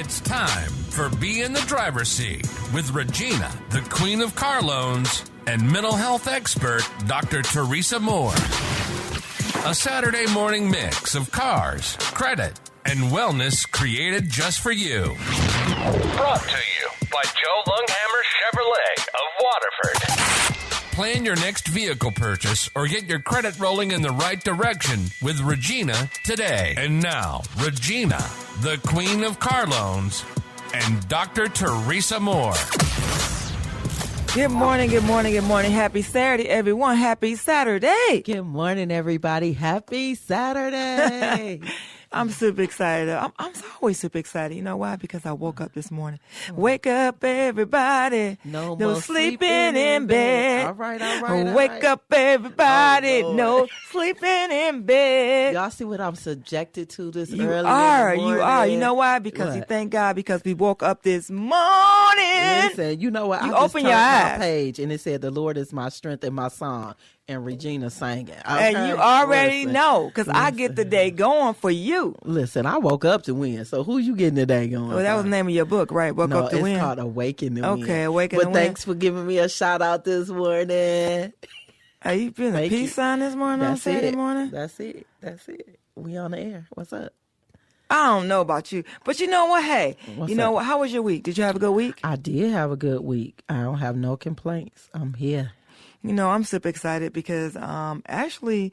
It's time for Be in the Driver's Seat with Regina, the Queen of Car Loans, and mental health expert, Dr. Teresa Moore. A Saturday morning mix of cars, credit, and wellness created just for you. Brought to you by Joe Lunghamer Chevrolet of Waterford. Plan your next vehicle purchase or get your credit rolling in the right direction with Regina today. And now, Regina, the Queen of Car Loans, and Dr. Teresa Moore. Good morning, good morning, good morning. Happy Saturday, everyone. Happy Saturday. Good morning, everybody. Happy Saturday. I'm super excited. I'm always super excited. You know why? Because I woke up this morning. Wake up, everybody. No more sleeping in bed. All right. Wake up, everybody. No sleeping in bed. Y'all see what I'm subjected to this You early in the are. morning? You know why? Because you thank God because we woke up this morning. Listen, you know what? You I just open your turned eyes. my page and it said, "The Lord is my strength and my song." And Regina sang it. And you already know, because I get the day going for you. Listen, I woke up to win. So who you getting the day going? Well, that was the name of your book, right? Woke Up to Win. No, it's called Awaken to Win. Okay, Awaken to But Win. thanks for giving me a shout out this morning. Are you feeling a peace sign this morning on Saturday morning? That's it. We on the air. What's up? I don't know about you, but you know what? Hey, What's you know up? what? How was your week? Did you have a good week? I did have a good week. I don't have no complaints. I'm here. You know, I'm super excited because actually,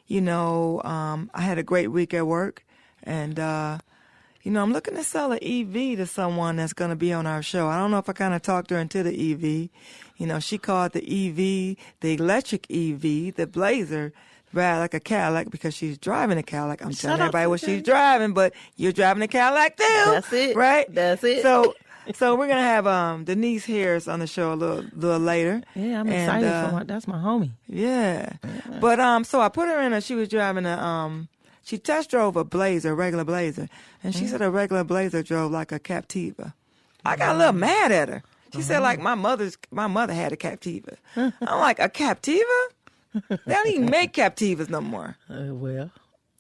you know, I had a great week at work, and you know, I'm looking to sell an EV to someone that's going to be on our show. I don't know if I kind of talked her into the EV. You know, she called the EV, the electric EV, the Blazer, ride like a Cadillac because she's driving a Cadillac. I'm telling everybody what she's driving, but you're driving a Cadillac too. That's it. Right? That's it. So we're going to have Denise Harris on the show a little later. Yeah, I'm excited for that's my homie. Yeah. But so I put her in she was driving she test drove a Blazer, a regular Blazer, and she said a regular Blazer drove like a Captiva. I got a little mad at her. She said like my mother had a Captiva. I'm like, a Captiva? They don't even make Captivas no more. Well,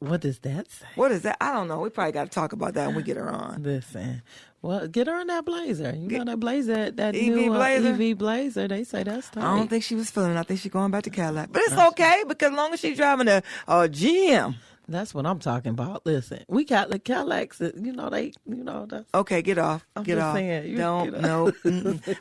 what does that say? What is that? I don't know. We probably got to talk about that when we get her on. Listen, well, get her in that Blazer. You know that Blazer, that EV new Blazer? EV Blazer. They say that's tight. I don't think she was feeling it. I think she's going back to Cadillac. But it's okay because as long as she's driving a GM. That's what I'm talking about. Listen, we got the Cadillacs. That's Okay, get off. I'm Get just off. saying, Don't. No.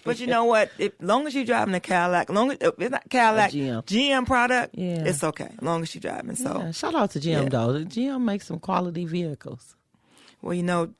But you know what? As long as you're driving a Cadillac, long as it's not Cadillac, GM product, it's okay. As long as you're driving. So yeah, shout out to GM though. GM makes some quality vehicles. Well, you know,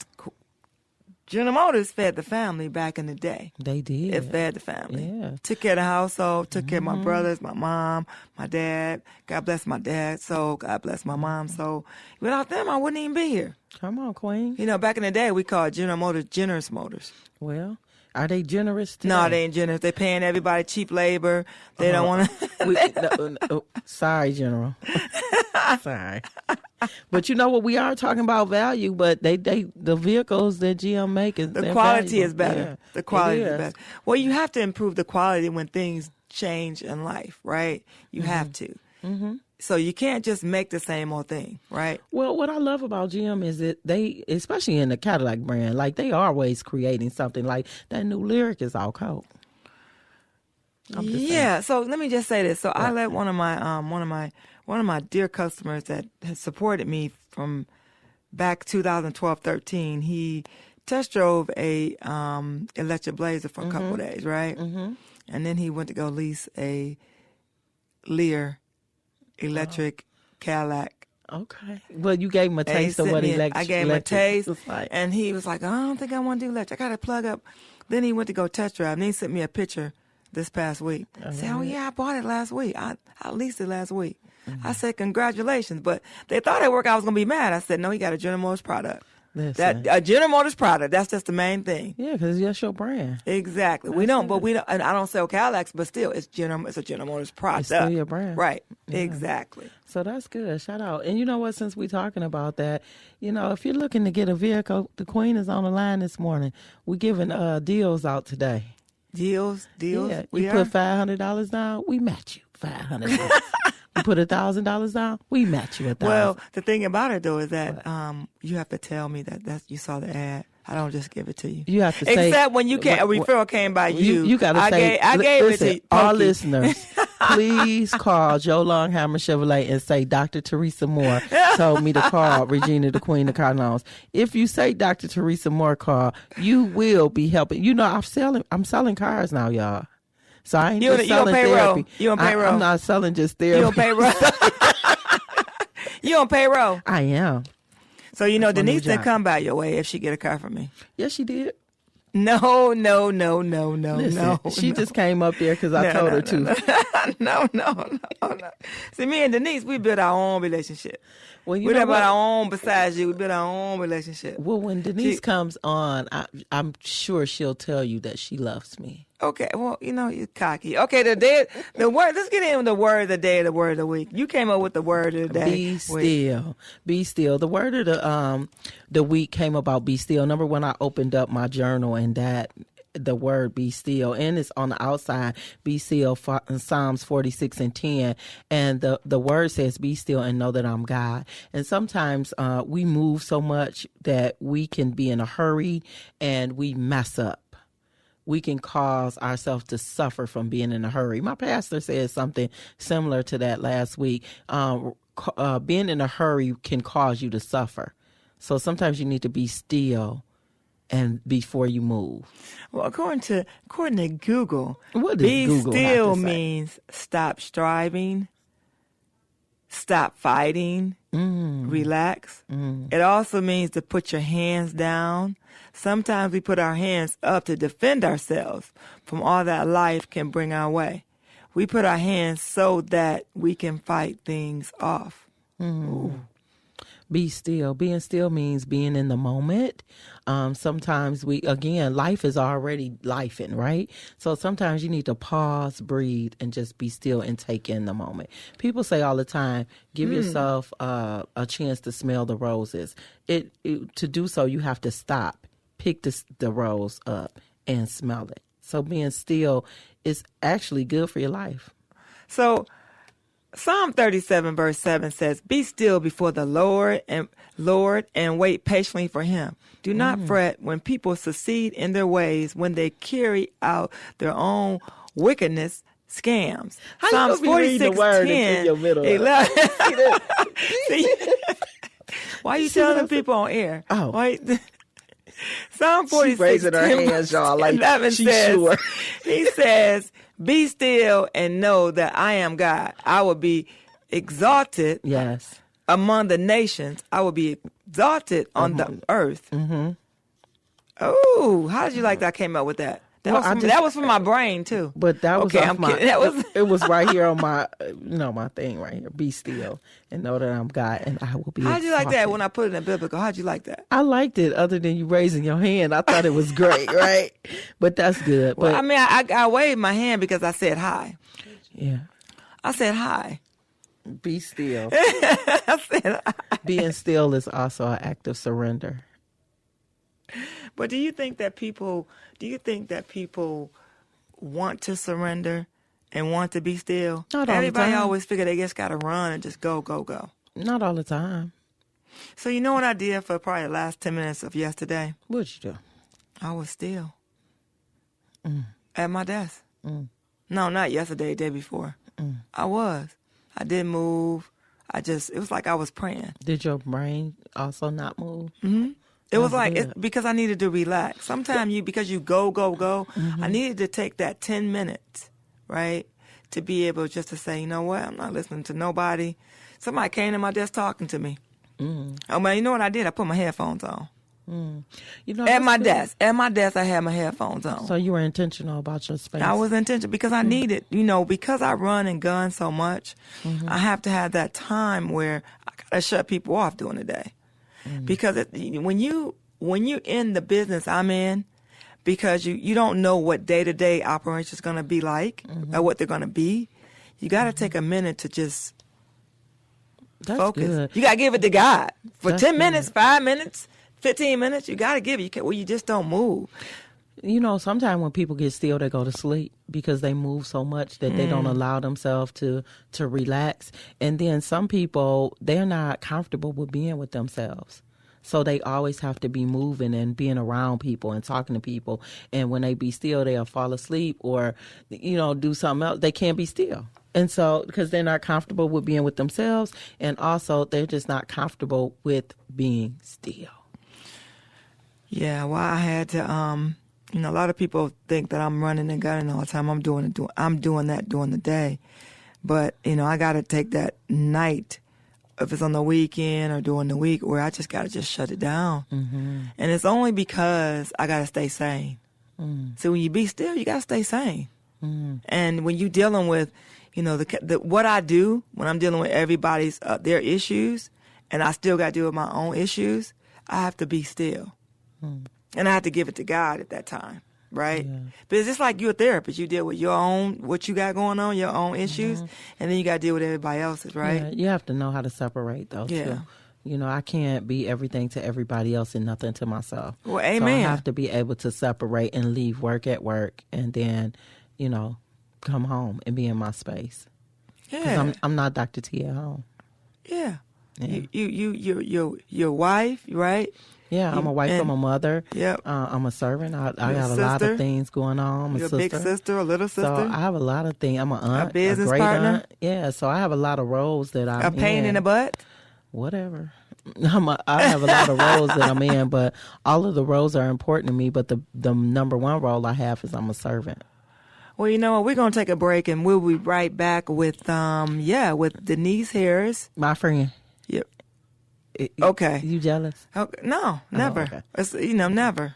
General Motors fed the family back in the day. They did. It fed the family. Yeah. Took care of the household, took care of my brothers, my mom, my dad. God bless my dad, so God bless my mom. So without them, I wouldn't even be here. Come on, Queen. You know, back in the day, we called General Motors Generous Motors. Well, are they generous today? No, they ain't generous. They paying everybody cheap labor. They don't want to. Sorry, General. Sorry. But you know what? We are talking about value, but the vehicles that GM make is the quality valuable. is better. Yeah, the quality is is better. Well, you have to improve the quality when things change in life, right? You have to. Mm-hmm. So you can't just make the same old thing, right? Well, what I love about GM is that they, especially in the Cadillac brand, like they are always creating something. Like that new Lyric is all cold. Yeah. So let me just say this. So I let one of my dear customers that has supported me from back 2012-13. He test drove a electric Blazer for a couple of days, right? Mm-hmm. And then he went to go lease a Lear electric Cadillac. Okay. Well, you gave him a taste of what electric. I gave him a taste, like. And he was like, I don't think I want to do electric. I got to plug up. Then he went to go test drive, and then he sent me a picture this past week. I said, oh, yeah, I bought it last week. I leased it last week. Mm-hmm. I said, congratulations. But they thought at work I was going to be mad. I said, no, he got a General Motors product. Listen. A General Motors product. That's just the main thing. Yeah, because it's just your brand. Exactly. We don't, and I don't sell Cadillacs, but still, it's a General Motors product. It's still your brand. Right. Yeah. Exactly. So that's good. Shout out. And you know what, since we're talking about that, you know, if you're looking to get a vehicle, the Queen is on the line this morning. We're giving deals out today. Deals? Yeah. You put $500 down, we match you $500. You put $1,000 down, we match you $1,000. Well, the thing about it though is that you have to tell me that you saw the ad. I don't just give it to you. You have to say, except when you a referral came by you. You got to say, I gave listen, it to you. All listeners, please call Joe Lunghamer Chevrolet and say Dr. Teresa Moore told me to call Regina, the Queen of Car Loans. If you say Dr. Teresa Moore call, you will be helping. You know, I'm selling cars now, y'all. So I ain't just selling therapy. You on payroll? I'm not selling just therapy. You on payroll? You on payroll? I am. So, you know, Denise didn't come by your way if she get a car from me. Yes, she did. No. Listen, she just came up there because I told her to. No. See, me and Denise, we built our own relationship. Well, we built our own, besides you, we built our own relationship. Well, when Denise comes on, I'm sure she'll tell you that she loves me. Okay, well, you know, you're cocky. Okay, the word, let's get in the word of the day, the word of the week. You came up with the word of the day. Be still. Be still. The word of the week came about be still. Number one, I opened up my journal and that the word be still, and it's on the outside, be still, Psalms 46:10, and the word says be still and know that I'm God. And sometimes we move so much that we can be in a hurry and we mess up. We can cause ourselves to suffer from being in a hurry. My pastor said something similar to that last week. Being in a hurry can cause you to suffer. So sometimes you need to be still and before you move. Well, according to Google, what does be Google still have to say? Means stop striving, stop fighting, relax. It also means to put your hands down. Sometimes we put our hands up to defend ourselves from all that life can bring our way. We put our hands so that we can fight things off. Be still. Being still means being in the moment. Sometimes life is already lifing, right? So sometimes you need to pause, breathe, and just be still and take in the moment. People say all the time, give yourself a chance to smell the roses. To do so, you have to stop, pick the rose up, and smell it. So being still is actually good for your life. So Psalm 37 verse 7 says, be still before the Lord and wait patiently for him. Do not fret when people succeed in their ways, when they carry out their own wickedness, scams. How Psalms you gonna be reading the word in your middle? Why are you telling the people on air? Oh. Why? Psalm 46, raising her hands, y'all, like 11 she's says, sure. He says, be still and know that I am God. I will be exalted among the nations. I will be exalted on the earth. Oh, how did you like that I came up with that? That was from my brain too. But that was okay. I'm kidding. It was right here on my my thing right here. Be still and know that I'm God, and I will be. How'd you like that when I put it in biblical? How'd you like that? I liked it. Other than you raising your hand, I thought it was great, right? But that's good. Well, but I mean, I waved my hand because I said hi. Yeah, I said hi. Be still. I said hi. Being still is also an act of surrender. But do you think that people want to surrender and want to be still? Not all the time. Everybody always figure they just got to run and just go. Not all the time. So you know what I did for probably the last 10 minutes of yesterday? What'd you do? I was still at my desk. No, not yesterday, the day before. I was. I didn't move. It was like I was praying. Did your brain also not move? It was like, because I needed to relax. Sometimes because you go, I needed to take that 10 minutes, right, to be able just to say, you know what, I'm not listening to nobody. Somebody came to my desk talking to me. Oh, man, you know what I did? I put my headphones on. At my desk, I had my headphones on. So you were intentional about your space. I was intentional because I needed, because I run and gun so much, I have to have that time where I got to shut people off during the day. Because when you're in the business I'm in, because you don't know what day-to-day operation is going to be like or what they're going to be, you got to take a minute to just focus. Good. You got to give it to God. For That's 10 good. minutes, 5 minutes, 15 minutes, you got to give it. You just don't move. Sometimes when people get still, they go to sleep because they move so much that they don't allow themselves to relax. And then some people, they're not comfortable with being with themselves. So they always have to be moving and being around people and talking to people. And when they be still, they'll fall asleep or, do something else. They can't be still. And so, because they're not comfortable with being with themselves, and also they're just not comfortable with being still. Yeah, well, I had to, a lot of people think that I'm running and gunning all the time. I'm doing that during the day. But, I got to take that night, if it's on the weekend or during the week, where I just got to just shut it down. Mm-hmm. And it's only because I got to stay sane. Mm. So when you be still, you got to stay sane. Mm. And when you're dealing with, what I do when I'm dealing with everybody's, their issues, and I still got to deal with my own issues, I have to be still. Mm. And I have to give it to God at that time, right? Yeah. But it's just like you're a therapist. You deal with your own, what you got going on, your own issues, and then you got to deal with everybody else's, right? Yeah, you have to know how to separate, though, too. I can't be everything to everybody else and nothing to myself. Well, amen. So I have to be able to separate and leave work at work and then, come home and be in my space. Yeah. I'm not Dr. T at home. Yeah. Your wife, right? Yeah, I'm a wife, I'm a mother. Yep. I'm a servant. I got a lot of things going on. I'm a sister. Big sister, a little sister. So I have a lot of things. I'm an aunt, a business great partner. Aunt. Yeah, so I have a lot of roles that I'm in. A pain in the butt? Whatever. I have a lot of roles that I'm in, but all of the roles are important to me. But the number one role I have is I'm a servant. Well, you know what? We're going to take a break, and we'll be right back with Denise Harris. My friend. Yep. Okay. You jealous? Okay. No, never. Oh, okay. It's, never.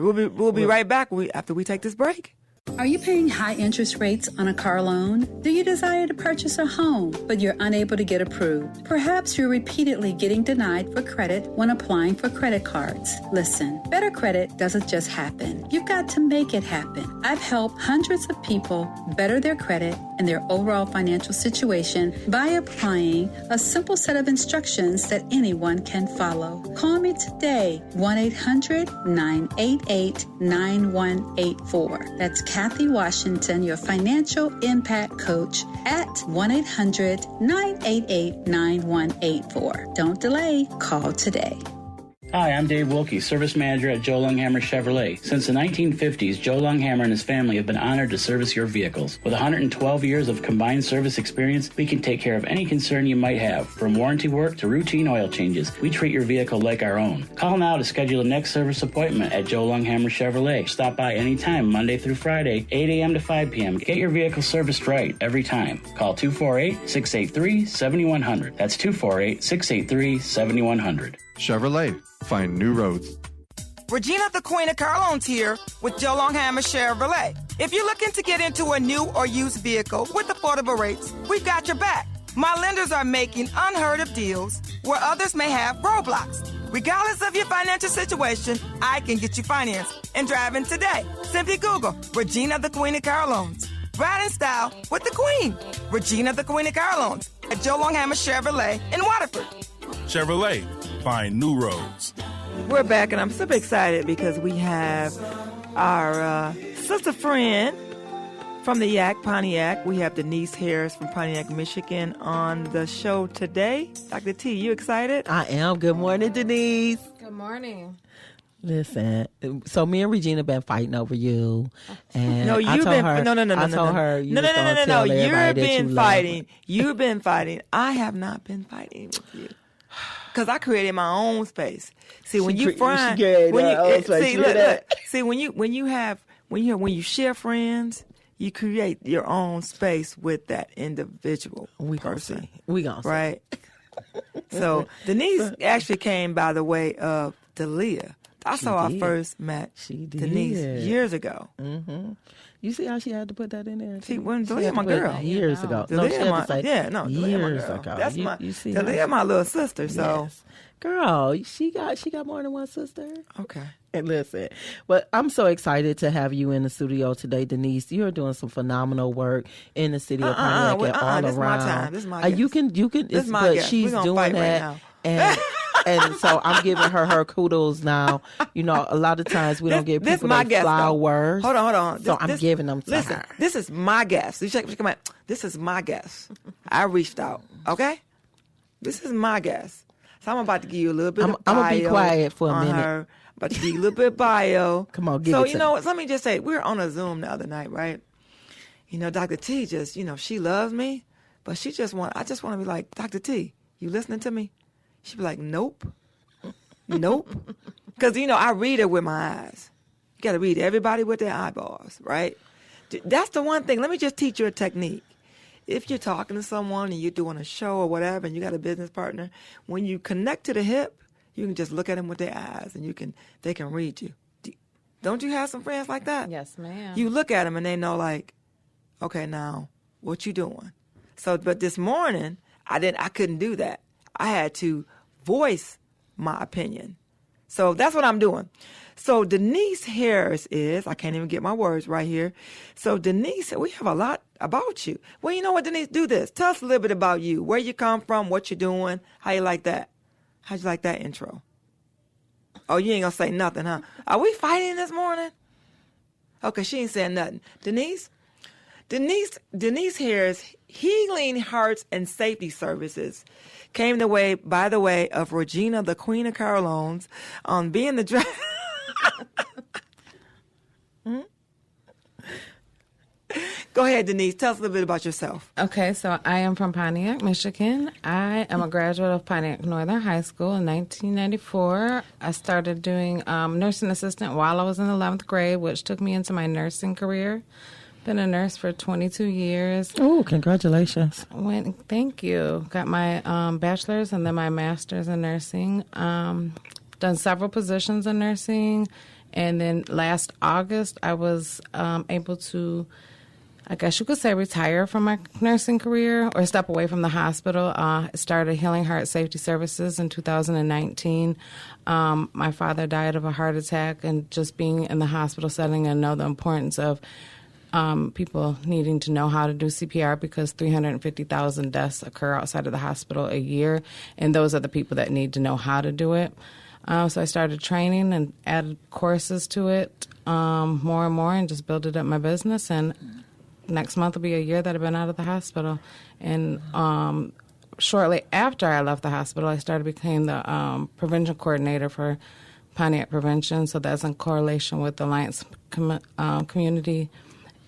We'll be right back after we take this break. Are you paying high interest rates on a car loan? Do you desire to purchase a home, but you're unable to get approved? Perhaps you're repeatedly getting denied for credit when applying for credit cards. Listen, better credit doesn't just happen. You've got to make it happen. I've helped hundreds of people better their credit and their overall financial situation by applying a simple set of instructions that anyone can follow. Call me today, 1-800-988-9184. That's Kathy Washington, your financial impact coach, at 1-800-988-9184. Don't delay. Call today. Hi, I'm Dave Wilkie, Service Manager at Joe Lunghamer Chevrolet. Since the 1950s, Joe Lunghamer and his family have been honored to service your vehicles. With 112 years of combined service experience, we can take care of any concern you might have. From warranty work to routine oil changes, we treat your vehicle like our own. Call now to schedule a next service appointment at Joe Lunghamer Chevrolet. Stop by anytime, Monday through Friday, 8 a.m. to 5 p.m. Get your vehicle serviced right every time. Call 248-683-7100. That's 248-683-7100. Chevrolet. Find new roads. Regina, the Queen of Car Loans here with Joe Lunghamer Chevrolet. If you're looking to get into a new or used vehicle with affordable rates, we've got your back. My lenders are making unheard of deals where others may have roadblocks. Regardless of your financial situation, I can get you financed and driving today. Simply Google Regina, the Queen of Car Loans. Ride in style with the Queen. Regina, the Queen of Car Loans at Joe Lunghamer Chevrolet in Waterford. Chevrolet. Find new roads. We're back, and I'm super excited because we have our sister friend from the Pontiac. We have Denise Harris from Pontiac, Michigan on the show today. Dr. T, you excited? I am. Good morning, Denise. Good morning. Listen, so me and Regina been fighting over you, and no, you've been fighting. You've been fighting. I have not been fighting with you. Because I created my own space. See, when you share friends, you create your own space with that individual person. We gonna see. Right? So Denise actually came by the way of Delia. That's how I first met Denise years ago. Mm-hmm. You see how she had to put that in there? See, when Delia my girl. Years ago. Delia years ago. That's Delia my little sister, so. Yes. Girl, she got more than one sister. Okay. And listen, but I'm so excited to have you in the studio today, Denise. You're doing some phenomenal work in the city of Pontiac and all this around. This is my time. This is my guest. You can. This is my guest. She's doing that. Right and and so I'm giving her kudos now. You know, a lot of times we don't give people their flowers. Hold on. So I'm giving them to listen, her. This is my guest. Come on. This is my guest. I reached out. Okay? This is my guest. So I'm about to give you a little bit of bio. I'm going to be quiet for a minute. Her. About to give you a little bit of bio. Come on, give so, it to you know, let me just say, we were on a Zoom the other night, right? You know, Dr. T just, you know, she loves me, but I just want to be like, Dr. T, you listening to me? She'd be like, nope. Nope. Because, you know, I read it with my eyes. You got to read everybody with their eyeballs, right? That's the one thing. Let me just teach you a technique. If you're talking to someone and you're doing a show or whatever and you got a business partner, when you connect to the hip, you can just look at them with their eyes and they can read you. Don't you have some friends like that? Yes, ma'am. You look at them and they know, like, okay, now what you doing? So, but this morning I couldn't do that. I had to voice my opinion. So that's what I'm doing. So Denise Harris I can't even get my words right here. So Denise, we have a lot about you. Well, you know what, Denise, do this. Tell us a little bit about you, where you come from, what you're doing, how you like that. How'd you like that intro? Oh, you ain't gonna say nothing, huh? Are we fighting this morning? Okay, she ain't saying nothing. Denise Harris, Healing Hearts and Safety Services, came by the way of Regina, the Queen of Car Loans, on being the driver. Go ahead, Denise. Tell us a little bit about yourself. Okay, so I am from Pontiac, Michigan. I am a graduate of Pontiac Northern High School in 1994. I started doing nursing assistant while I was in the 11th grade, which took me into my nursing career. Been a nurse for 22 years. Oh, congratulations. Thank you. Got my bachelor's and then my master's in nursing. Done several positions in nursing. And then last August, I was able to, I guess you could say, retire from my nursing career or step away from the hospital. Started Healing Heart Safety Services in 2019. My father died of a heart attack, and just being in the hospital setting and know the importance of people needing to know how to do CPR, because 350,000 deaths occur outside of the hospital a year, and those are the people that need to know how to do it. So I started training and added courses to it more and more, and just built up my business. And next month will be a year that I've been out of the hospital. And shortly after I left the hospital, I became the prevention coordinator for Pontiac Prevention. So that's in correlation with the Alliance community.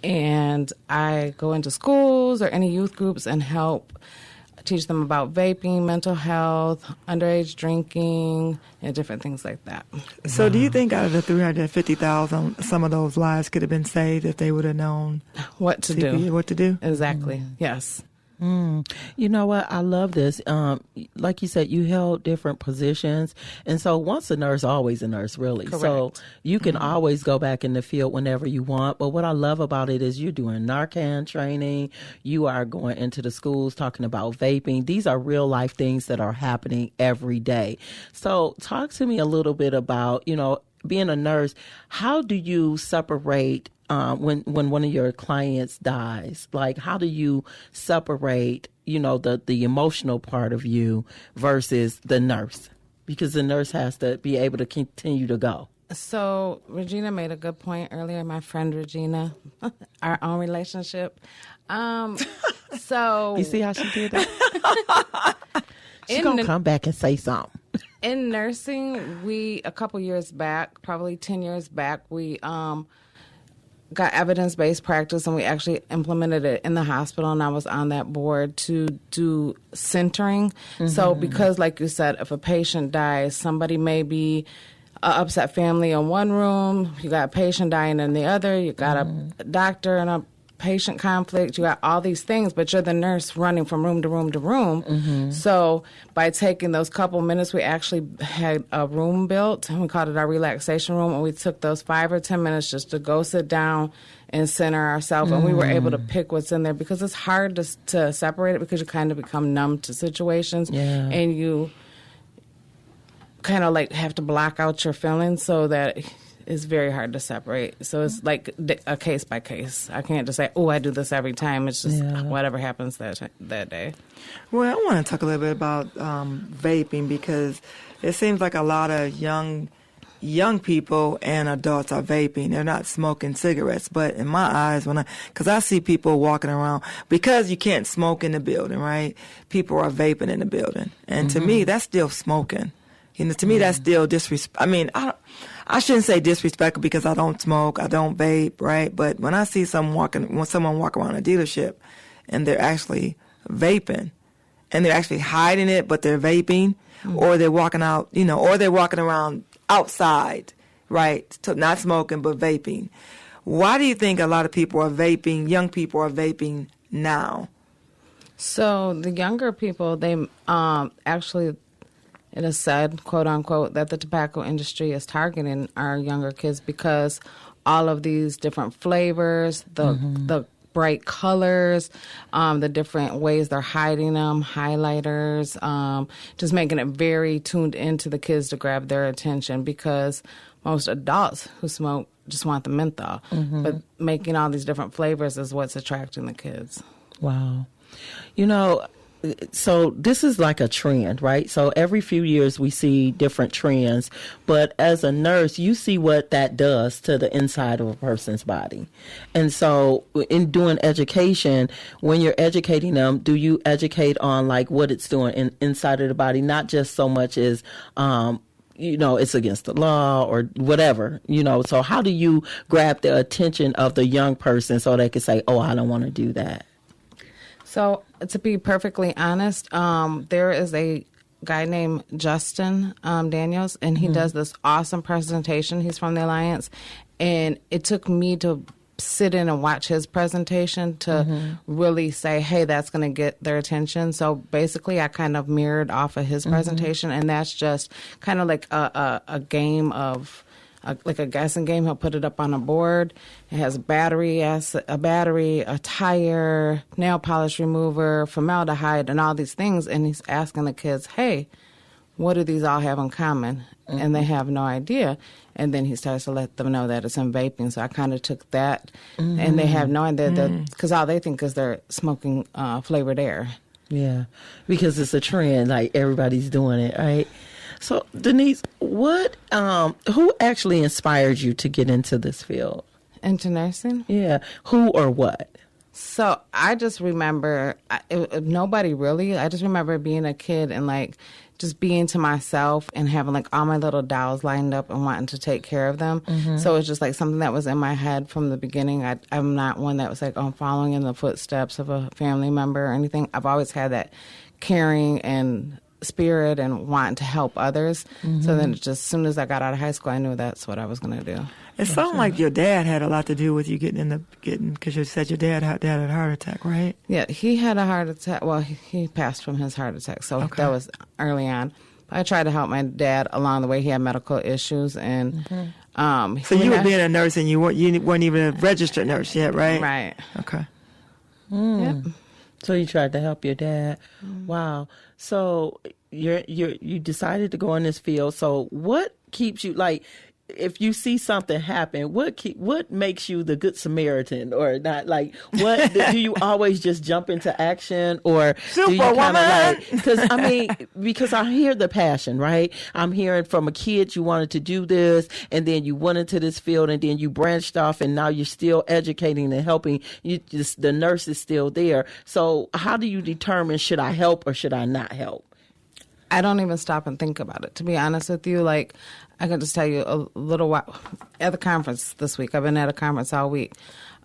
And I go into schools or any youth groups and help teach them about vaping, mental health, underage drinking, and different things like that. So do you think out of the 350,000, some of those lives could have been saved if they would have known what to do? What to do? Exactly, yes. You know what? I love this. Like you said, you held different positions. And so once a nurse, always a nurse, really. Correct. So you can always go back in the field whenever you want. But what I love about it is you're doing Narcan training. You are going into the schools talking about vaping. These are real life things that are happening every day. So talk to me a little bit about, being a nurse. How do you separate when one of your clients dies? Like, how do you separate, the emotional part of you versus the nurse? Because the nurse has to be able to continue to go. So Regina made a good point earlier, my friend Regina, our own relationship. So you see how she did that? She's going to come back and say something. In nursing, a couple years back, probably 10 years back, we got evidence-based practice, and we actually implemented it in the hospital, and I was on that board to do centering. Mm-hmm. So because, like you said, if a patient dies, somebody may be an upset family in one room, you got a patient dying in the other, you got a doctor and a patient conflict, you got all these things, but you're the nurse running from room to room to room. Mm-hmm. So by taking those couple minutes, we actually had a room built, and we called it our relaxation room, and we took those 5 or 10 minutes just to go sit down and center ourselves, and we were able to pick what's in there, because it's hard to separate it, because you kind of become numb to situations, and you kind of like have to block out your feelings, so that it's very hard to separate. So it's like a case by case. I can't just say, I do this every time. It's just whatever happens that day. Well, I want to talk a little bit about vaping, because it seems like a lot of young young people and adults are vaping. They're not smoking cigarettes. But in my eyes, because I see people walking around, because you can't smoke in the building, right? People are vaping in the building. And to me, that's still smoking. You know, to me, that's still disrespect. I mean, I shouldn't say disrespectful because I don't smoke, I don't vape, right? But when I see someone walk around a dealership and they're actually vaping, and they're actually hiding it, but they're vaping, or they're walking out, you know, or they're walking around outside, right? Not smoking, but vaping. Why do you think a lot of people are vaping, young people are vaping now? So the younger people, they actually, it is said, quote unquote, that the tobacco industry is targeting our younger kids because all of these different flavors, the bright colors, the different ways they're hiding them, highlighters, just making it very tuned into the kids to grab their attention, because most adults who smoke just want the menthol. But making all these different flavors is what's attracting the kids. Wow. You know, so this is like a trend, right? So every few years we see different trends, but as a nurse, you see what that does to the inside of a person's body. And so in doing education, when you're educating them, do you educate on like what it's doing inside of the body, not just so much as, you know, it's against the law or whatever, you know? So how do you grab the attention of the young person so they can say, oh, I don't want to do that? So, to be perfectly honest, there is a guy named Justin Daniels, and he does this awesome presentation. He's from the Alliance, and it took me to sit in and watch his presentation to really say, hey, that's going to get their attention. So basically, I kind of mirrored off of his presentation, and that's just kind of like a game of... like a guessing game. He'll put it up on a board. It has a battery, a tire, nail polish remover, formaldehyde, and all these things. And he's asking the kids, hey, what do these all have in common? And they have no idea. And then he starts to let them know that it's in vaping. So I kind of took that, and they have no idea because all they think is they're smoking flavored air. Yeah, because it's a trend. Like everybody's doing it, right? So, Denise, who actually inspired you to get into this field? Into nursing? Yeah. Who or what? So, I just remember, nobody really. I just remember being a kid and, like, just being to myself and having, like, all my little dolls lined up and wanting to take care of them. So, it's just, like, something that was in my head from the beginning. I'm not one that was, like, I'm following in the footsteps of a family member or anything. I've always had that caring and spirit and wanting to help others. So then just as soon as I got out of high school, I knew that's what I was going to do. It sounded like your dad had a lot to do with you getting, because you said your dad had a heart attack, right? Yeah, he had a heart attack. Well, he passed from his heart attack, so that was early on. I tried to help my dad along the way. He had medical issues, and so you were being a nurse, and you weren't even a registered nurse yet, right? Right. Okay. Yep. So you tried to help your dad. Wow. So you decided to go in this field. So what keeps you, like, if you see something happen, what makes you the good Samaritan or not? Like, what do you always just jump into action, or do you kind of like? Because I hear the passion, right? I'm hearing from a kid you wanted to do this, and then you went into this field, and then you branched off, and now you're still educating and helping. The nurse is still there. So how do you determine, should I help or should I not help? I don't even stop and think about it, to be honest with you. Like, I can just tell you a little while at the conference this week. I've been at a conference all week.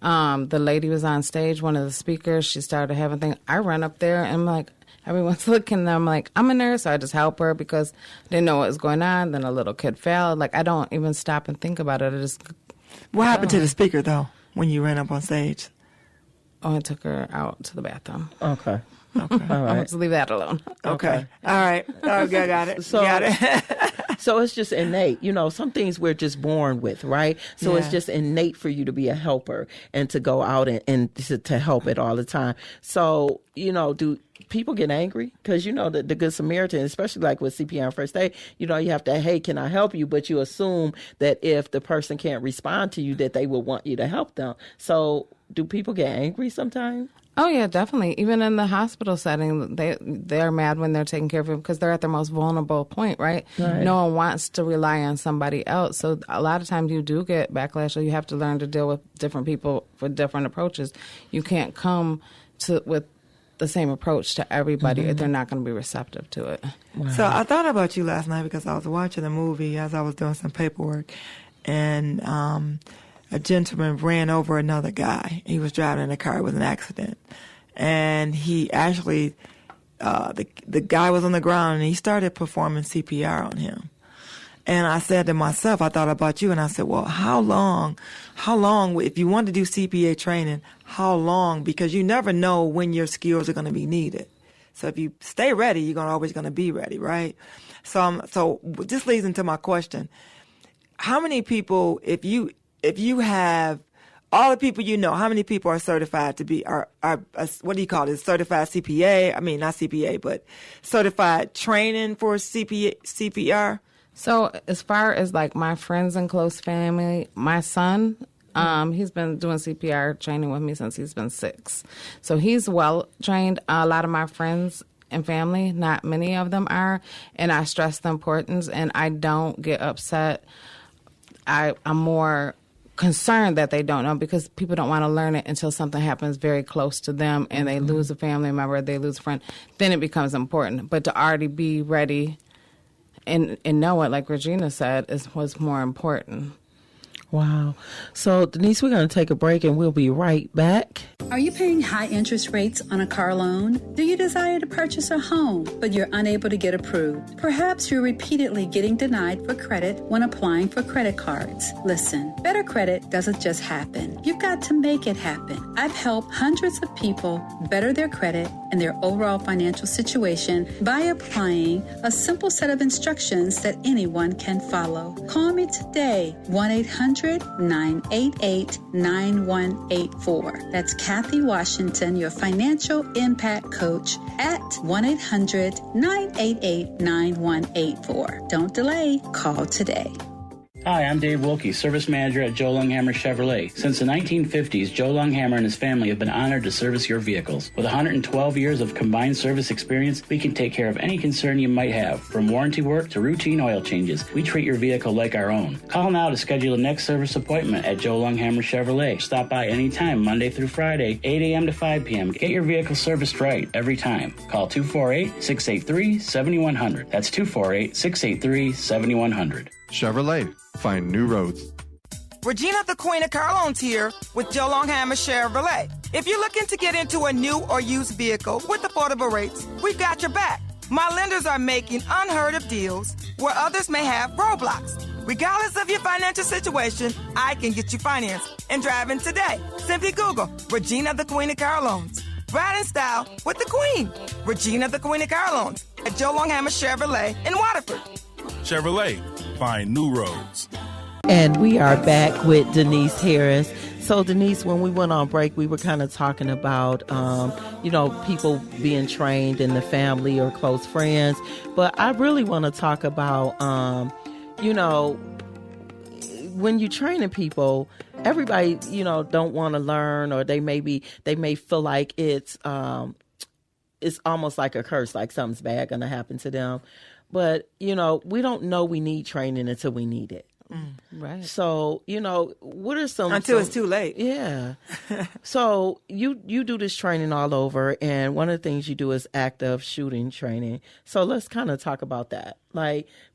The lady was on stage, one of the speakers. She started having things. I run up there and I'm like, everyone's looking. And I'm like, I'm a nurse. So I just help her because I didn't know what was going on. Then a little kid fell. Like, I don't even stop and think about it. I just. What happened to the speaker though when you ran up on stage? Oh, I took her out to the bathroom. Okay. All right. I'll just leave that alone. Okay. All right. Oh, got it. Got it. So it's just innate. You know, some things we're just born with, right? So it's just innate for you to be a helper and to go out and to help it all the time. So do people get angry? Because, the Good Samaritan, especially like with CPR and first aid, you have to, hey, can I help you? But you assume that if the person can't respond to you, that they will want you to help them. So do people get angry sometimes? Oh, yeah, definitely. Even in the hospital setting, they're mad when they're taking care of them because they're at their most vulnerable point, right? No one wants to rely on somebody else. So a lot of times you do get backlash, or you have to learn to deal with different people for different approaches. You can't come with the same approach to everybody if they're not going to be receptive to it. Wow. So I thought about you last night because I was watching a movie as I was doing some paperwork, and a gentleman ran over another guy. He was driving in a car. It was an accident. And he actually, the guy was on the ground, and he started performing CPR on him. And I said to myself, I thought about you, and I said, well, how long, if you want to do CPA training, how long? Because you never know when your skills are going to be needed. So if you stay ready, you're always going to be ready, right? So this leads into my question. How many people, if you have all the people how many people are certified to be, are what do you call it, certified CPA? I mean, not CPA, but certified training for CPR? So as far as like my friends and close family, my son, he's been doing CPR training with me since he's been 6. So he's well trained. A lot of my friends and family, not many of them are, and I stress the importance, and I don't get upset. I'm more concerned that they don't know, because people don't want to learn it until something happens very close to them and they lose a family member, they lose a friend. Then it becomes important. But to already be ready and know it, like Regina said, was more important. Wow. So, Denise, we're going to take a break and we'll be right back. Are you paying high interest rates on a car loan? Do you desire to purchase a home, but you're unable to get approved? Perhaps you're repeatedly getting denied for credit when applying for credit cards. Listen, better credit doesn't just happen. You've got to make it happen. I've helped hundreds of people better their credit and their overall financial situation by applying a simple set of instructions that anyone can follow. Call me today, 1-800-988-9184. That's Kathy Washington, your financial impact coach, at 1-800-988-9184. Don't delay. Call today. Hi, I'm Dave Wilkie, Service Manager at Joe Lunghamer Chevrolet. Since the 1950s, Joe Lunghamer and his family have been honored to service your vehicles. With 112 years of combined service experience, we can take care of any concern you might have. From warranty work to routine oil changes, we treat your vehicle like our own. Call now to schedule a next service appointment at Joe Lunghamer Chevrolet. Stop by anytime, Monday through Friday, 8 a.m. to 5 p.m. Get your vehicle serviced right every time. Call 248-683-7100. That's 248-683-7100. Chevrolet. Find new roads. Regina, the Queen of Car Loans here with Joe Lunghamer Chevrolet. If you're looking to get into a new or used vehicle with affordable rates, we've got your back. My lenders are making unheard of deals where others may have roadblocks. Regardless of your financial situation, I can get you financed and driving today. Simply Google Regina, the Queen of Car Loans. Ride in style with the Queen. Regina, the Queen of Car Loans at Joe Lunghamer Chevrolet in Waterford. Chevrolet, find new roads. And we are back with Denise Harris. So, Denise, when we went on break, we were kind of talking about, people being trained in the family or close friends. But I really want to talk about, when you're training people, everybody, don't want to learn, or they may feel like it's almost like a curse, like something's bad going to happen to them. But, we don't know we need training until we need it. Right. So, what are some... Until it's too late. Yeah. So you do this training all over, and one of the things you do is active shooting training. So let's kind of talk about that.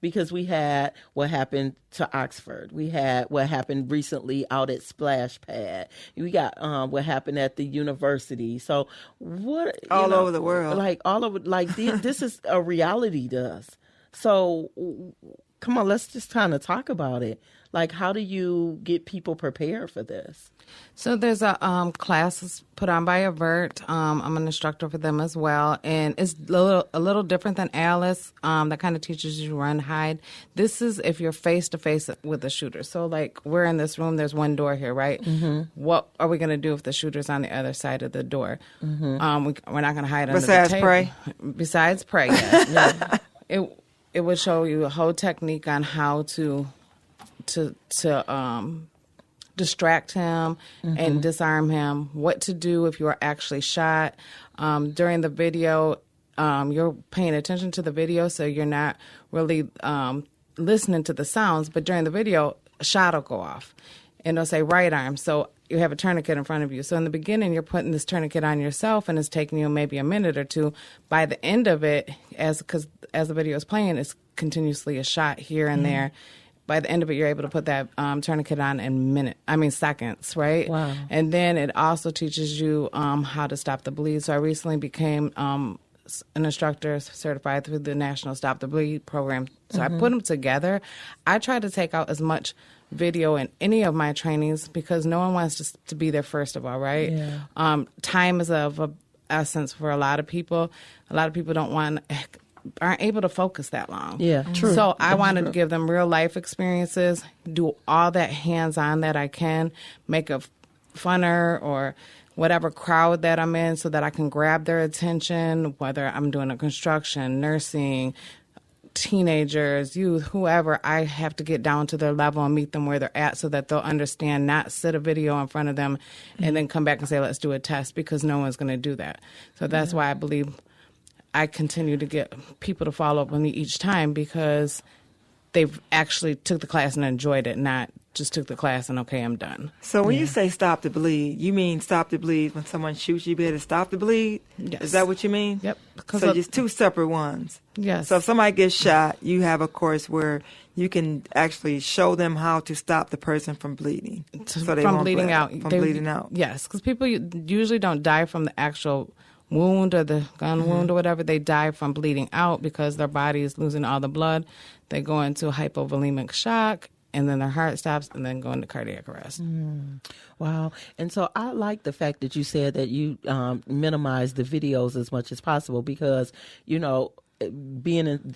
Because we had what happened to Oxford. We had what happened recently out at Splash Pad. We got what happened at the university. So what... all over the world. All over... this is a reality to us. So come on, let's just kind of talk about it. Like, how do you get people prepared for this? So there's a class put on by Avert. I'm an instructor for them as well, and it's a little different than Alice. That kind of teaches you run, hide. This is if you're face to face with the shooter. So like we're in this room, there's one door here, right? Mm-hmm. What are we going to do if the shooter's on the other side of the door? Mm-hmm. We're not going to hide under the table. Besides pray. Besides pray, yes. Yeah. It would show you a whole technique on how to distract him and disarm him, what to do if you are actually shot. During the video, you're paying attention to the video, so you're not really listening to the sounds, but during the video, a shot will go off, and it'll say right arm, so you have a tourniquet in front of you. So in the beginning, you're putting this tourniquet on yourself, and it's taking you maybe a minute or two. By the end of it, as the video is playing, it's continuously a shot here and there. By the end of it, you're able to put that tourniquet on in seconds, right? Wow. And then it also teaches you how to stop the bleed. So I recently became an instructor certified through the National Stop the Bleed program. So I put them together. I try to take out as much video in any of my trainings because no one wants to be there first of all, right? Yeah. Time is of essence for a lot of people. A lot of people aren't able to focus that long. Yeah, true. So I wanted to give them real life experiences, do all that hands-on that I can, make a funner or whatever crowd that I'm in so that I can grab their attention, whether I'm doing a construction, nursing, teenagers, youth, whoever. I have to get down to their level and meet them where they're at so that they'll understand, not sit a video in front of them and then come back and say, let's do a test, because no one's going to do that. So that's why I believe I continue to get people to follow up with me each time, because they've actually took the class and enjoyed it, not just took the class and, okay, I'm done. So when you say stop the bleed, you mean stop the bleed when someone shoots you, be able to stop the bleed? Yes. Is that what you mean? Yep. So just two separate ones. Yes. So if somebody gets shot, you have a course where you can actually show them how to stop the person from bleeding. So they from won't bleeding out. Bleeding out. Yes, because people usually don't die from the actual wound or the gun wound or whatever. They die from bleeding out because their body is losing all the blood. They go into hypovolemic shock, and then their heart stops, and then go into cardiac arrest. Wow. And so I like the fact that you said that you minimize the videos as much as possible, because,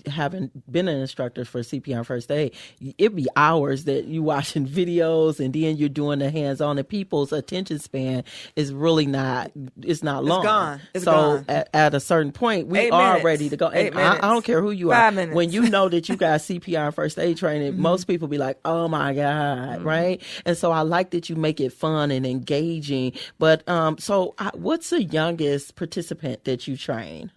having been an instructor for CPR and first aid, it'd be hours that you watching videos and then you're doing the hands-on, and people's attention span is really not long. It's gone. At a certain point, we are ready to go. And I don't care who you 5 are. minutes. When you know that you got CPR and first aid training, most people be like, oh my God, right? And so I like that you make it fun and engaging. But what's the youngest participant that you train?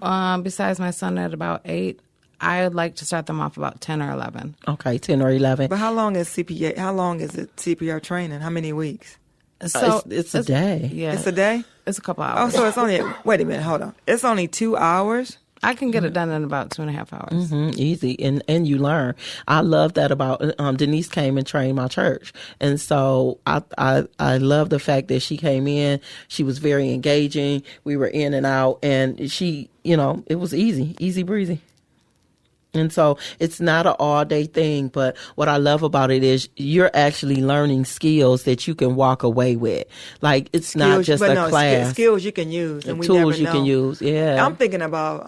Besides my son at about 8, I would like to start them off about 10 or 11. Okay, 10 or 11. But how long is CPR? How long is it CPR training? How many weeks? So it's a day. Yeah, it's a day. It's a couple hours. Oh, so it's only. Wait a minute, hold on. It's only 2 hours. I can get it done in about 2.5 hours. Easy, and you learn. I love that about Denise came and trained my church, and so I love the fact that she came in. She was very engaging. We were in and out, and she, it was easy breezy. And so it's not an all-day thing, but what I love about it is you're actually learning skills that you can walk away with. Like, it's not just a class. Skills you can use. And tools you can use, yeah. I'm thinking about,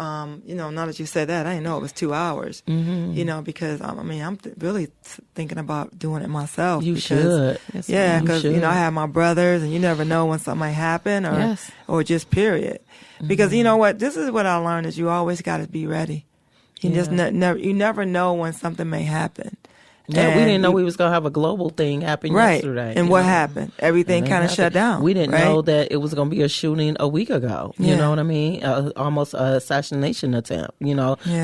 now that you said that, I didn't know it was 2 hours, because, I'm really thinking about doing it myself. You should. Yeah, because, I have my brothers, and you never know when something might happen, or just period. Because, you know what, this is what I learned, is you always got to be ready. You just you never know when something may happen. Yeah, we didn't know we was going to have a global thing happen yesterday. And what happened? Everything kind of shut down. We didn't know that it was going to be a shooting a week ago. You know what I mean? Almost an assassination attempt,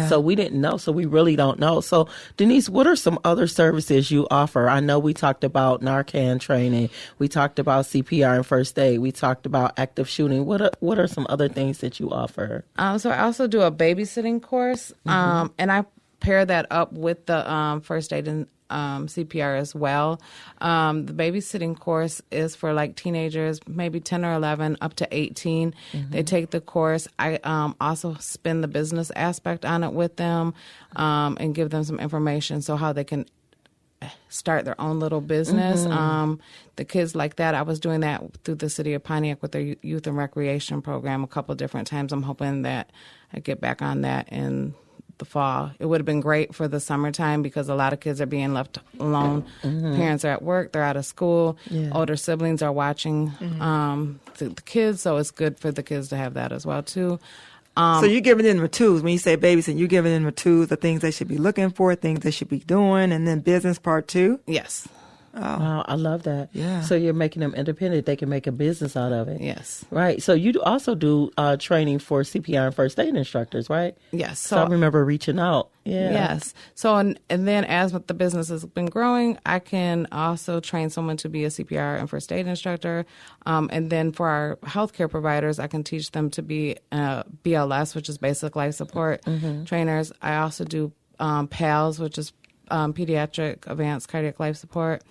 So we didn't know. So we really don't know. So, Denise, what are some other services you offer? I know we talked about Narcan training. We talked about CPR and first aid. We talked about active shooting. What are some other things that you offer? So I also do a babysitting course. And I pair that up with the first aid and CPR as well. The babysitting course is for like teenagers, maybe 10 or 11, up to 18. They take the course. I also spin the business aspect on it with them and give them some information so how they can start their own little business. The kids like that, I was doing that through the city of Pontiac with their youth and recreation program a couple different times. I'm hoping that I get back on that in the fall. It would have been great for the summertime because a lot of kids are being left alone. Parents are at work, they're out of school, older siblings are watching the kids, so it's good for the kids to have that as well too. So you're giving them the tools. When you say babysitting, you're giving them the tools, the things they should be looking for, things they should be doing, and then business part 2? Yes. Oh. Wow, I love that. Yeah. So you're making them independent. They can make a business out of it. Yes. Right. So you also do training for CPR and first aid instructors, right? Yes. So I remember reaching out. Yeah. Yes. So, and then as the business has been growing, I can also train someone to be a CPR and first aid instructor. And then for our healthcare providers, I can teach them to be BLS, which is basic life support trainers. I also do PALS, which is pediatric advanced cardiac life support,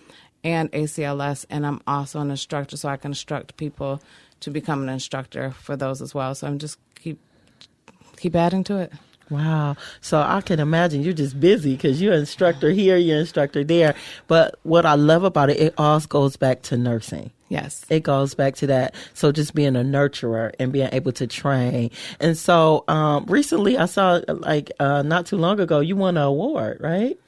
and ACLS, and I'm also an instructor, so I can instruct people to become an instructor for those as well. So I'm just keep adding to it. Wow. So I can imagine you're just busy because you're an instructor here, you're an instructor there. But what I love about it, it all goes back to nursing. Yes. It goes back to that. So just being a nurturer and being able to train. And so recently I saw, not too long ago, you won an award, right?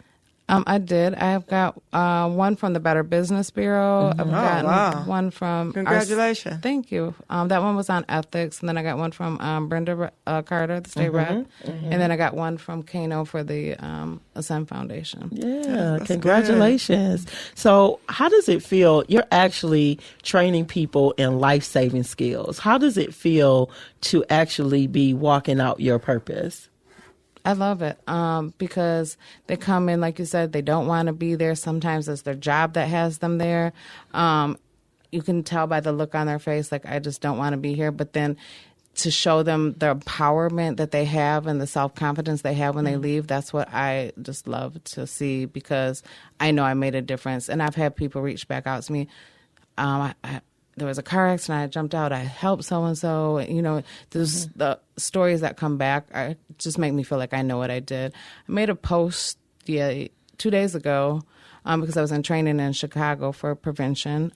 I did. I have got one from the Better Business Bureau. I've gotten one from... Congratulations. Thank you. That one was on ethics. And then I got one from Brenda Carter, the state rep. And then I got one from Kano for the Ascend Foundation. Yeah, That's congratulations. Good. So how does it feel? You're actually training people in life-saving skills. How does it feel to actually be walking out your purpose? I love it because they come in, like you said, they don't want to be there. Sometimes it's their job that has them there. You can tell by the look on their face, like, I just don't want to be here. But then to show them the empowerment that they have and the self-confidence they have when they leave, that's what I just love to see because I know I made a difference. And I've had people reach back out to me. There was a car accident, I jumped out, I helped so-and-so. You know, there's the stories that come back just make me feel like I know what I did. I made a post 2 days ago because I was in training in Chicago for prevention.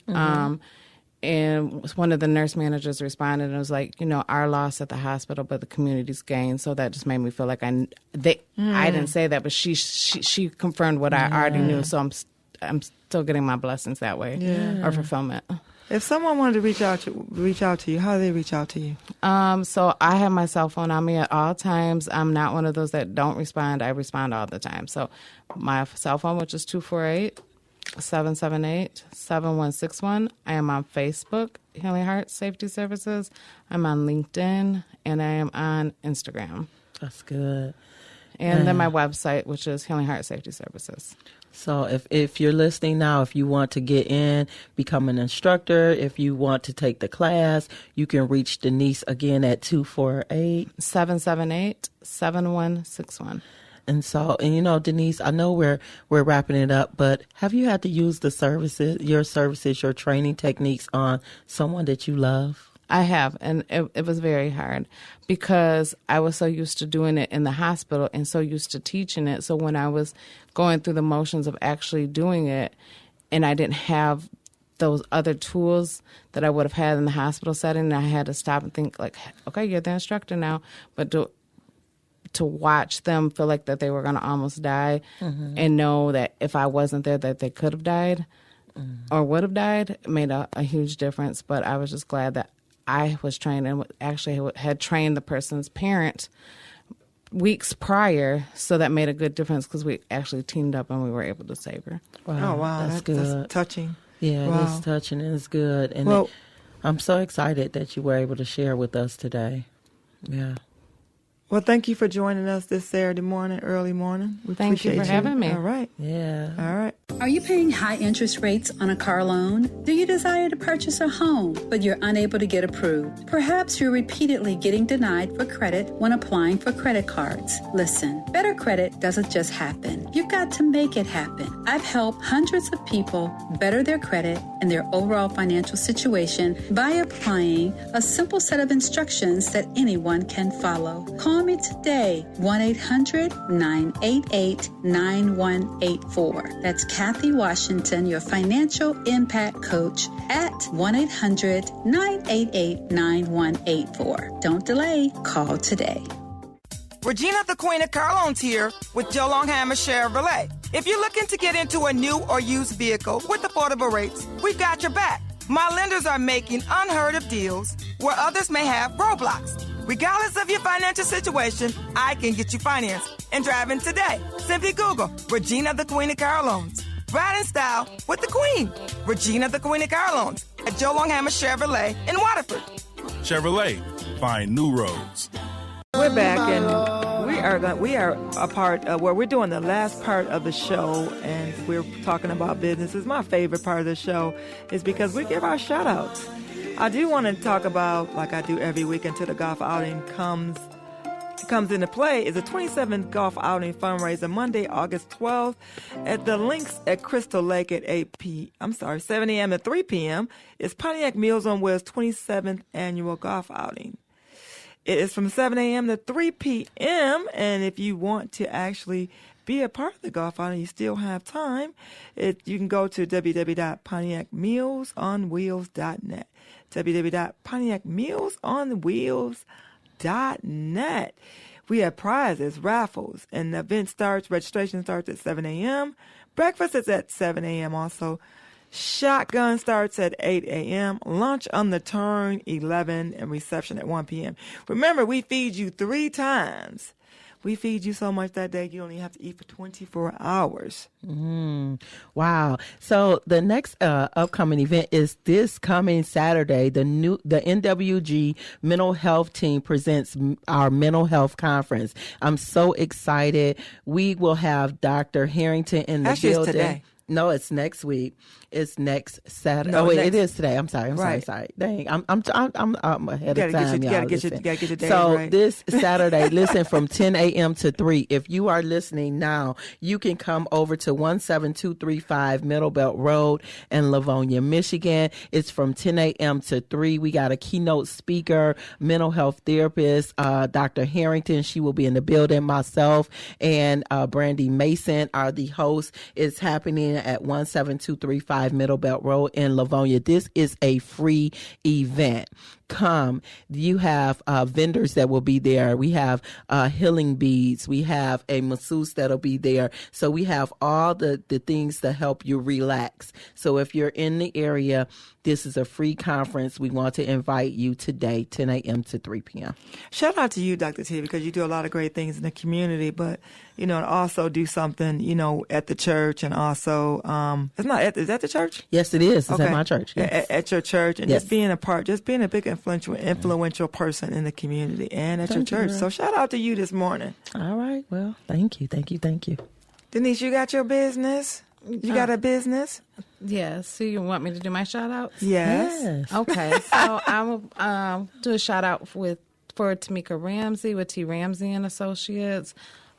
And one of the nurse managers responded and was like, you know, our loss at the hospital, but the community's gain. So that just made me feel like I didn't say that, but she confirmed what I already knew. So I'm still getting my blessings that way or fulfillment. If someone wanted to reach out to you, how do they reach out to you? So I have my cell phone on me at all times. I'm not one of those that don't respond. I respond all the time. So my cell phone, which is 248-778-7161. I am on Facebook, Healing Heart Safety Services. I'm on LinkedIn, and I am on Instagram. That's good. And then my website, which is Healing Heart Safety Services. So if you're listening now, if you want to get in, become an instructor, if you want to take the class, you can reach Denise again at 248-778-7161. And so, and you know, Denise, I know we're wrapping it up, but have you had to use your training techniques on someone that you love? I have, and it was very hard because I was so used to doing it in the hospital and so used to teaching it. So when I was going through the motions of actually doing it and I didn't have those other tools that I would have had in the hospital setting, I had to stop and think like, okay, you're the instructor now. But to watch them feel like that they were going to almost die and know that if I wasn't there that they could have died or would have died made a huge difference. But I was just glad that I was trained and actually had trained the person's parent weeks prior, so that made a good difference because we actually teamed up and we were able to save her. Wow. Oh, wow. That's good. That's touching. Yeah, wow. It's touching and it's good. And I'm so excited that you were able to share with us today. Yeah. Well, thank you for joining us this Saturday morning, early morning. Thank you for having me. All right. Yeah. All right. Are you paying high interest rates on a car loan? Do you desire to purchase a home, but you're unable to get approved? Perhaps you're repeatedly getting denied for credit when applying for credit cards. Listen, better credit doesn't just happen. You've got to make it happen. I've helped hundreds of people better their credit and their overall financial situation by applying a simple set of instructions that anyone can follow. Call me today, 1-800-988-9184. That's Kathy Washington, your financial impact coach, at 1-800-988-9184. Don't delay. Call today. Regina, the Queen of Car Loans here with Joe Lunghamer Chevrolet. If you're looking to get into a new or used vehicle with affordable rates, we've got your back. My lenders are making unheard of deals where others may have roadblocks. Regardless of your financial situation, I can get you financed and driving today. Simply Google Regina, the Queen of Car Loans. Ride in style with the Queen. Regina, the Queen of Car Loans at Joe Lunghamer Chevrolet in Waterford. Chevrolet, find new roads. We're back, and we are a part where we're doing the last part of the show, and we're talking about business. It's my favorite part of the show is because we give our shout outs. I do want to talk about, like I do every week until the golf outing comes into play, is a 27th golf outing fundraiser Monday, August 12th at the Links at Crystal Lake at 7 a.m. to 3 p.m. It's Pontiac Meals on Wheels 27th annual golf outing. It is from 7 a.m. to 3 p.m. And if you want to actually be a part of the golf outing, you still have time. You can go to www.pontiacmealsonwheels.net. www.pontiacmealsonwheels.net. We have prizes, raffles, and the event registration starts at 7 a.m. Breakfast is at 7 a.m. also. Shotgun starts at 8 a.m., lunch on the turn 11, and reception at 1 p.m. Remember, we feed you 3 times. We feed you so much that day, you only have to eat for 24 hours. Wow. So the next upcoming event is this coming Saturday. The NWG Mental Health Team presents our mental health conference. I'm so excited. We will have Dr. Harrington in the building. It's today. No, it's next week. It's next Saturday. No, it is today. I'm sorry. Sorry. Dang, I'm ahead of time. You gotta get your day so right. This Saturday, listen, from 10 a.m. to 3. If you are listening now, you can come over to 17235 Middle Belt Road in Livonia, Michigan. It's from 10 a.m. to 3. We got a keynote speaker, mental health therapist, Dr. Harrington. She will be in the building. Myself and Brandy Mason are the hosts. It's happening at 17235 Middle Belt Road in Livonia. This is a free event. Come. You have vendors that will be there. We have healing beads. We have a masseuse that'll be there. So we have all the things to help you relax. So if you're in the area, this is a free conference. We want to invite you today, 10 a.m. to 3 p.m. Shout out to you, Dr. T, because you do a lot of great things in the community, but, and also do something, at the church, and also, is that the church? Yes, it is. It's okay. at my church. Yes. At your church, and yes. just being a big influential person in the community and at your church. So shout out to you this morning. All right. Well, thank you. Denise, you got your business? You got a business? Yes. So you want me to do my shout outs? Yes. Okay. So I will do a shout out for Tamika Ramsey with T. Ramsey and Associates.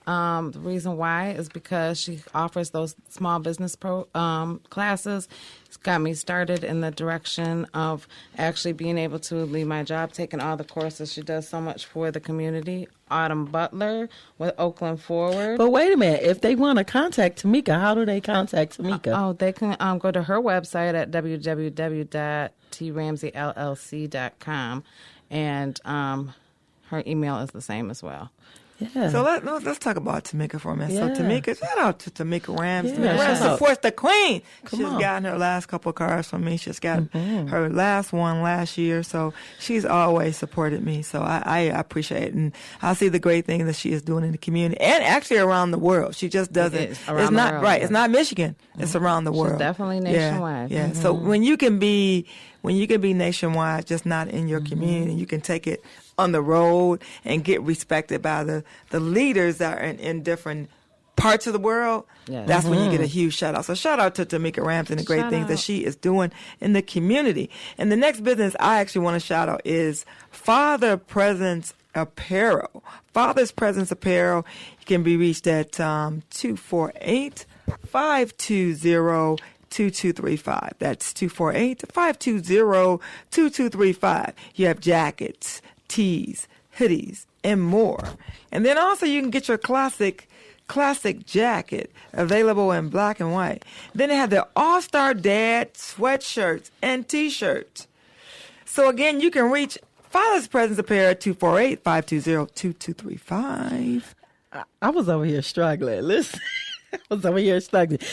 The reason why is because she offers those small business classes. It's got me started in the direction of actually being able to leave my job, taking all the courses. She does so much for the community. Autumn Butler with Oakland Forward. But wait a minute. If they want to contact Tamika, how do they contact Tamika? They can go to her website at www.tramseyllc.com, and her email is the same as well. Yeah. So let's talk about Tamika for a minute. Yeah. So Tamika, shout out to Tamika Rams. Yeah, Tamika Rams supports the Queen. She's on. gotten her last couple of cars from me. She's got her last one last year. So she's always supported me. So I appreciate it. And I see the great thing that she is doing in the community and actually around the world. She just doesn't. It's not world, right. yeah. It's not Michigan. It's around the world. She's definitely nationwide. Yeah. So when you can be nationwide, just not in your community, you can take it on the road and get respected by the leaders that are in different parts of the world, Yes. that's when you get a huge shout out. So shout out to Tamika Ramsey and the great things that she is doing in the community. And the next business I actually want to shout out is Father Presence Apparel. Father's Presence Apparel can be reached at 248-520-2235. That's 248-520-2235. You have jackets, tees, hoodies, and more. And then also you can get your classic jacket available in black and white. Then they have the All-Star Dad sweatshirts and t-shirts. So again, you can reach Father's Presence Apparel at 248-520-2235. I was over here struggling. Listen.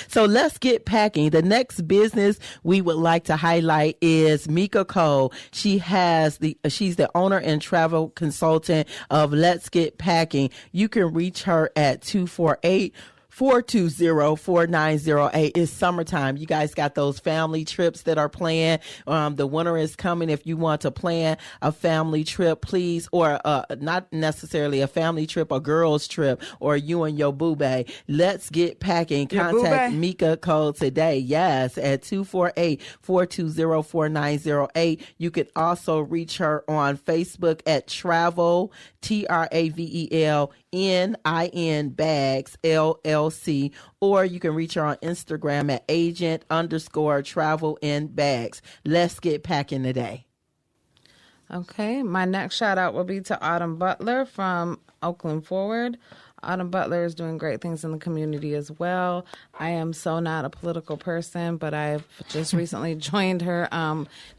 So let's get packing. The next business we would like to highlight is Mika Cole. She's the owner and travel consultant of Let's Get Packing. You can reach her at 248-420-4908. It's summertime. You guys got those family trips that are planned. The winter is coming. If you want to plan a family trip, please, or not necessarily a family trip, a girls trip, or you and your boo-bae, Let's Get Packing. Contact Mika Cole today. Yes, at 248-420-4908. You can also reach her on Facebook at Travel, TRAVELNIN Bags, LLC, or you can reach her on Instagram at agent_travel in bags. Let's get packing today. Okay, my next shout out will be to Autumn Butler from Oakland Forward. Autumn Butler is doing great things in the community as well. I am so not a political person, but I've just recently joined her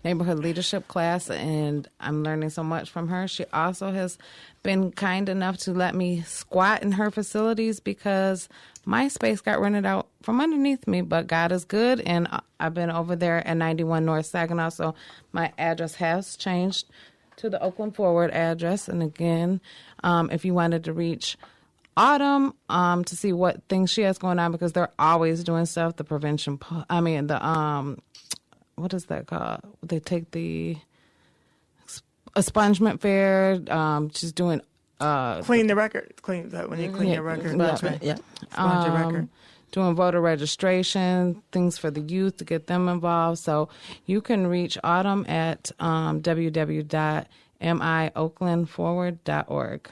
neighborhood leadership class, and I'm learning so much from her. She also has been kind enough to let me squat in her facilities because my space got rented out from underneath me, but God is good, and I've been over there at 91 North Saginaw, so my address has changed to the Oakland Forward address. And again, if you wanted to reach Autumn to see what things she has going on, because they're always doing stuff. The prevention, what is that called? They take the expungement fair. She's doing clean the record. Clean that when you clean your record. Expungement. Yeah. Expunge your record. Doing voter registration, things for the youth to get them involved. So you can reach Autumn at www.mioaklandforward.org.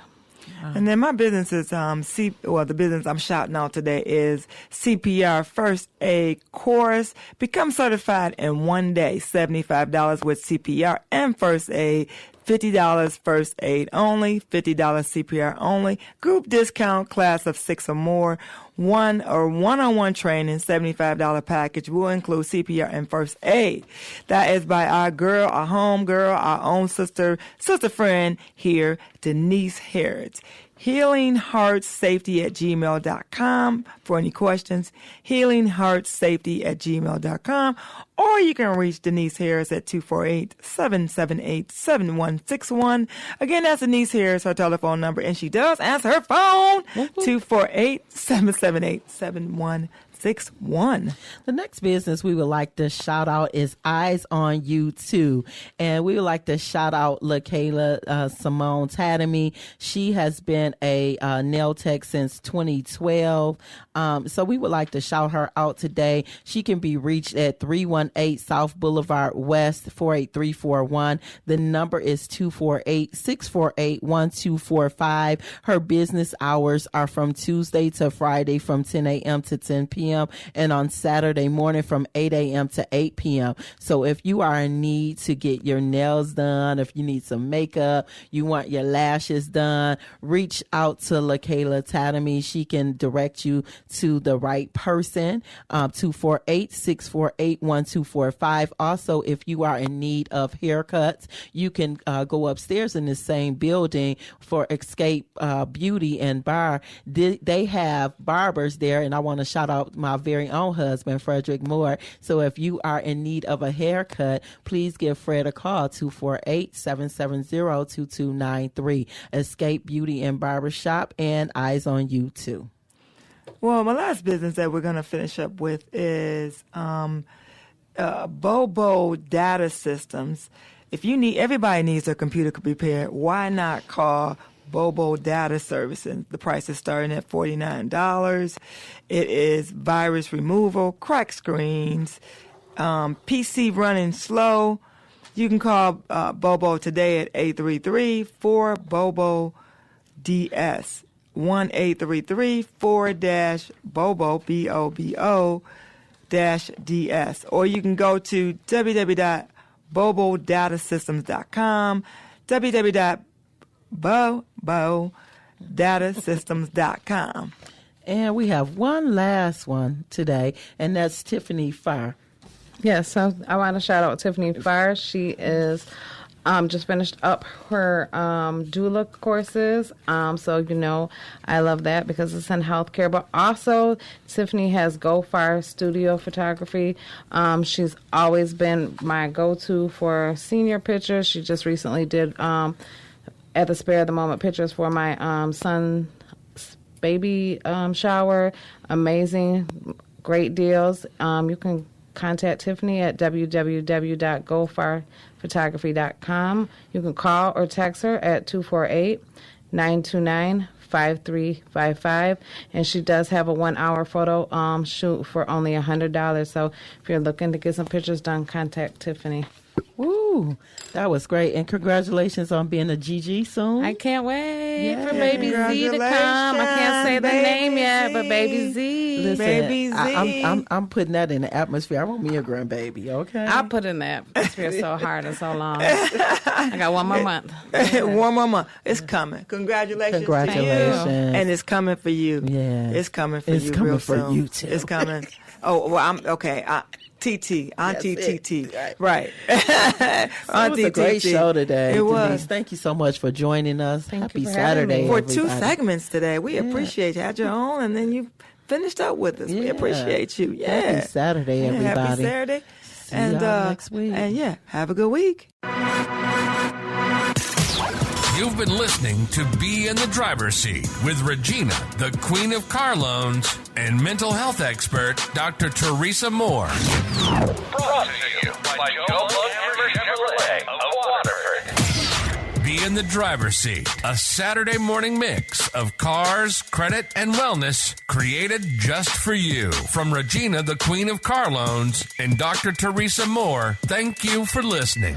And then my business is the business I'm shouting out today is CPR First Aid Course. Become certified in one day. $75 with CPR and First Aid. $50 first aid only, $50 CPR only, group discount, class of 6 or more, one-on-one training, $75 package will include CPR and first aid. That is by our girl, our home girl, our own sister friend here, Denise Harris. HealingHeartSafety@gmail.com for any questions. HealingHeartSafety@gmail.com. Or you can reach Denise Harris at 248-778-7161. Again, that's Denise Harris, her telephone number, and she does answer her phone, 248-778-7161. The next business we would like to shout out is Eyes on You Too. And we would like to shout out LaKayla Simone Tatamy. She has been a nail tech since 2012. So we would like to shout her out today. She can be reached at 318 South Boulevard West, 48341. The number is 248-648-1245. Her business hours are from Tuesday to Friday from 10 a.m. to 10 p.m. and on Saturday morning from 8 a.m. to 8 p.m. So if you are in need to get your nails done, if you need some makeup, you want your lashes done, reach out to LaKayla Tatamy. She can direct you to the right person, 248-648-1245. Also, if you are in need of haircuts, you can go upstairs in the same building for Escape Beauty and Bar. They have barbers there, and I want to shout out my very own husband, Frederick Moore. So if you are in need of a haircut, please give Fred a call, 248-770-2293. Escape Beauty and Barbershop, and Eyes on You Too. Well, my last business that we're going to finish up with is Bobo Data Systems. If you need, everybody needs their computer repaired. Why not call Bobo Data Services. The price is starting at $49. It is virus removal, crack screens, PC running slow. You can call Bobo today at 833-4BOBO-DS. 1-833-4-BOBO, BOBO-DS. Or you can go to www.bobodatasystems.com, www.bobodatasystems.com. And we have one last one today, and that's Tiffany Farr. Yes, so I want to shout out Tiffany Farr. She is just finished up her doula courses. So, I love that because it's in healthcare. But also, Tiffany has Go Far Studio Photography. She's always been my go-to for senior pictures. She just recently did, at the spare of the moment, pictures for my son's baby shower. Amazing, great deals. You can contact Tiffany at www.gofarphotography.com. You can call or text her at 248-929-5355. And she does have a 1-hour photo shoot for only $100. So if you're looking to get some pictures done, contact Tiffany. Woo, that was great. And congratulations on being a GG soon. I can't wait for Baby Z to come. I can't say the name yet, but Baby Z. Listen, Baby Z. I'm putting that in the atmosphere. I want me a grandbaby, okay? I'll put in the atmosphere so hard and so long. I got one more month. One more month. It's coming. Congratulations to you. And it's coming for you. Yeah. It's coming for you real soon. It's coming for you, too. It's coming. Oh, well, I'm okay. TT, Auntie TT, right? It was a great show today. It Denise, was. thank you so much for joining us. Happy for Saturday, For everybody. 2 segments today. We appreciate you. Had your own, and then you finished up with us. We appreciate you. Yeah. Happy Saturday, everybody. Happy Saturday. See y'all next week. And have a good week. You've been listening to Be in the Driver's Seat with Regina, the Queen of Car Loans, and mental health expert, Dr. Teresa Moore. Brought to you by Joe Lunghamer Chevrolet of Waterford. Be in the Driver's Seat, a Saturday morning mix of cars, credit, and wellness created just for you. From Regina, the Queen of Car Loans, and Dr. Teresa Moore, thank you for listening.